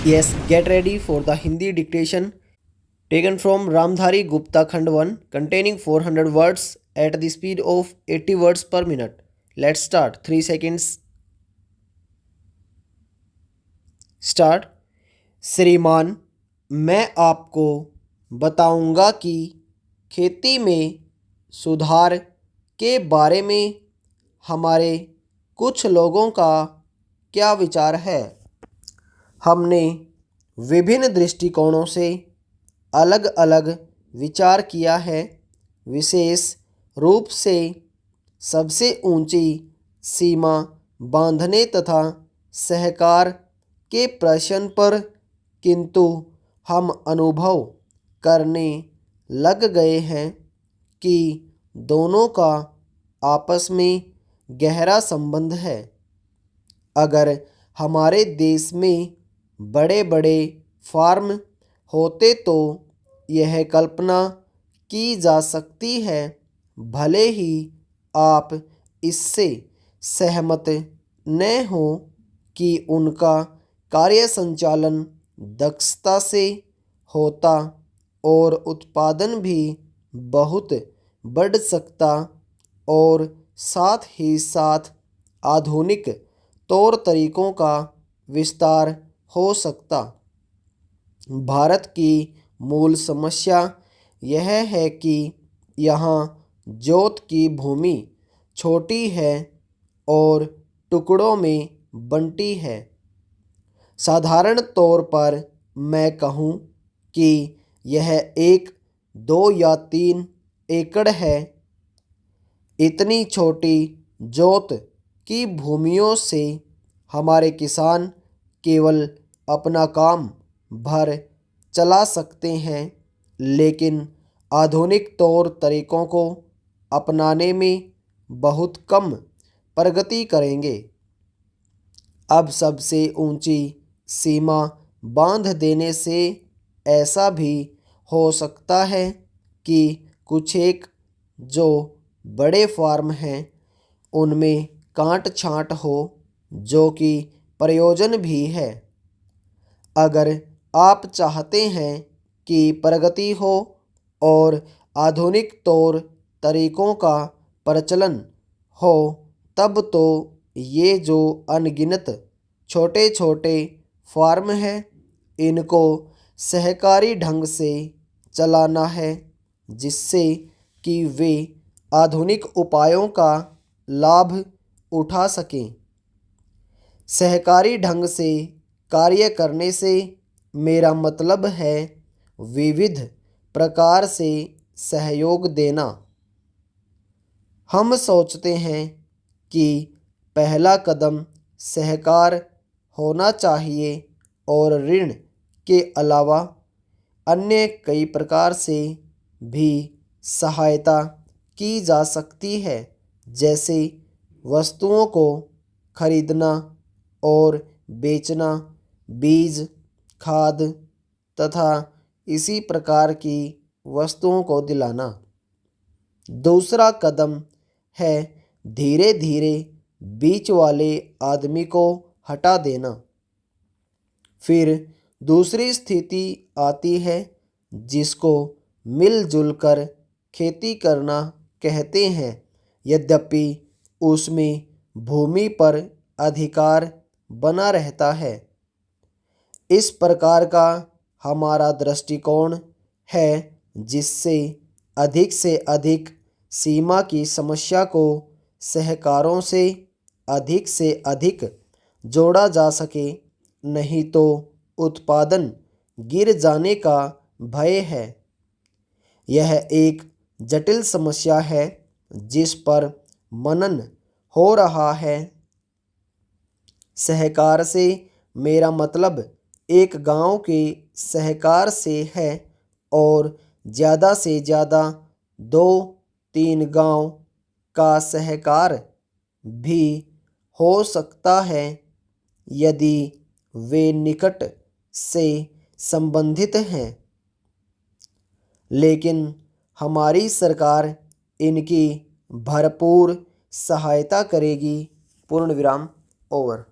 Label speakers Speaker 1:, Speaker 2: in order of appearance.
Speaker 1: Yes, get ready for the Hindi dictation taken from Ramdhari Gupta Khand 1 containing 400 words at the speed of 80 words per minute. Let's start. 3 seconds. Start. श्रीमान, मैं आपको बताऊंगा कि खेती में सुधार के बारे में हमारे कुछ लोगों का क्या विचार है। हमने विभिन्न दृष्टिकोणों से अलग अलग विचार किया है। विशेष रूप से सबसे ऊंची सीमा बांधने तथा सहकार के प्रश्न पर, किंतु हम अनुभव करने लग गए हैं कि दोनों का आपस में गहरा संबंध है। अगर हमारे देश में बड़े बड़े फार्म होते तो यह कल्पना की जा सकती है, भले ही आप इससे सहमत न हो, कि उनका कार्य संचालन दक्षता से होता और उत्पादन भी बहुत बढ़ सकता और साथ ही साथ आधुनिक तौर तरीकों का विस्तार हो सकता। भारत की मूल समस्या यह है कि यहाँ जोत की भूमि छोटी है और टुकड़ों में बंटी है। साधारण तौर पर मैं कहूँ कि यह 1, 2 या 3 एकड़ है। इतनी छोटी जोत की भूमियों से हमारे किसान केवल अपना काम भर चला सकते हैं, लेकिन आधुनिक तौर तरीकों को अपनाने में बहुत कम प्रगति करेंगे। अब सबसे ऊंची सीमा बांध देने से ऐसा भी हो सकता है कि कुछ एक जो बड़े फार्म हैं उनमें काट छांट हो, जो कि प्रयोजन भी है। अगर आप चाहते हैं कि प्रगति हो और आधुनिक तौर तरीकों का प्रचलन हो, तब तो ये जो अनगिनत छोटे छोटे फार्म हैं इनको सहकारी ढंग से चलाना है, जिससे कि वे आधुनिक उपायों का लाभ उठा सकें। सहकारी ढंग से कार्य करने से मेरा मतलब है विविध प्रकार से सहयोग देना। हम सोचते हैं कि पहला कदम सहकार होना चाहिए और ऋण के अलावा अन्य कई प्रकार से भी सहायता की जा सकती है, जैसे वस्तुओं को खरीदना और बेचना, बीज, खाद तथा इसी प्रकार की वस्तुओं को दिलाना। दूसरा कदम है धीरे धीरे बीच वाले आदमी को हटा देना। फिर दूसरी स्थिति आती है जिसको मिलजुल कर खेती करना कहते हैं, यद्यपि उसमें भूमि पर अधिकार बना रहता है। इस प्रकार का हमारा दृष्टिकोण है, जिससे से अधिक सीमा की समस्या को सहकारों से अधिक जोड़ा जा सके, नहीं तो उत्पादन गिर जाने का भय है। यह एक जटिल समस्या है जिस पर मनन हो रहा है। सहकार से मेरा मतलब एक गांव के सहकार से है और ज़्यादा से ज़्यादा 2-3 गांव का सहकार भी हो सकता है, यदि वे निकट से संबंधित हैं। लेकिन हमारी सरकार इनकी भरपूर सहायता करेगी। पूर्ण विराम। ओवर।